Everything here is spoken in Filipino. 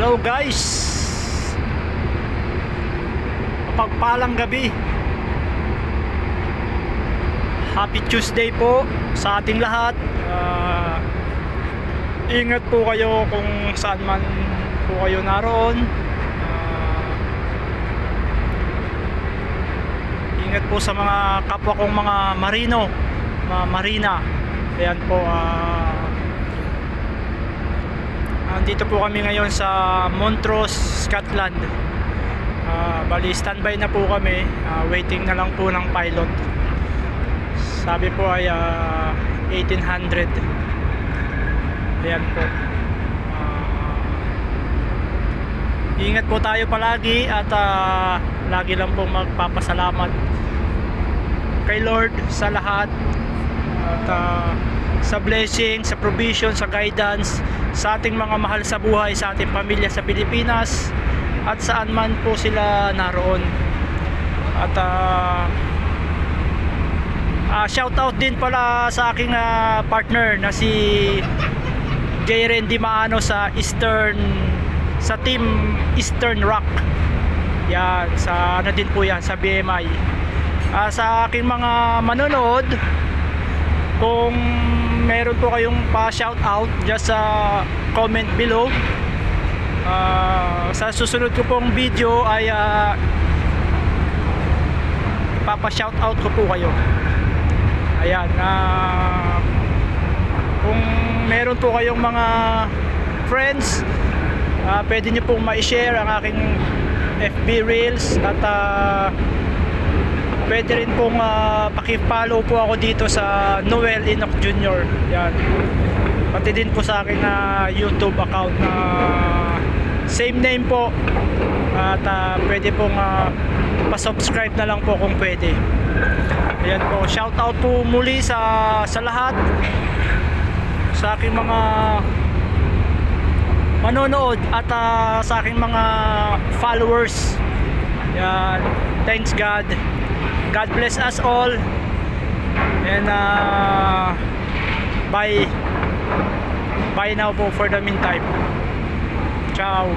Hello guys, mapagpalang gabi. Happy Tuesday po sa ating lahat. Ingat po kayo kung saan man po kayo naroon. Ingat po sa mga kapwa kong mga marino, mga marina. Ayan po. Dito po kami ngayon sa Montrose, Scotland. Bali standby na po kami, waiting na lang po ng pilot. Sabi po ay 1800. Ayan po. Ingat po tayo palagi at lagi lang po magpapasalamat kay Lord sa lahat at sa blessing, sa provision, sa guidance sa ating mga mahal sa buhay, sa ating pamilya sa Pilipinas at saan man po sila naroon. At shout out din pala sa aking partner na si Jaren Dimaano sa team Eastern Rock. Yan, sa ano din po yan, sa BMI. Sa aking mga manonood, kung meron po kayong pa-shout out, just comment below. Sa susunod ko pong video ay papa-shout out ko po kayo. Ayan, kung meron po kayong mga friends, pwede nyo pong ma-share ang aking FB Reels at pwede rin pong paki-follow po ako dito sa Noel Enoch Jr. Yan. Pati din po sa aking YouTube account na same name po. At pwede pong pa-subscribe na lang po kung pwede. Ayan po. Shout out po muli sa lahat. Sa aking mga manonood at sa aking mga followers. Yan. Thanks God. God bless us all. And bye now po for the meantime. Ciao.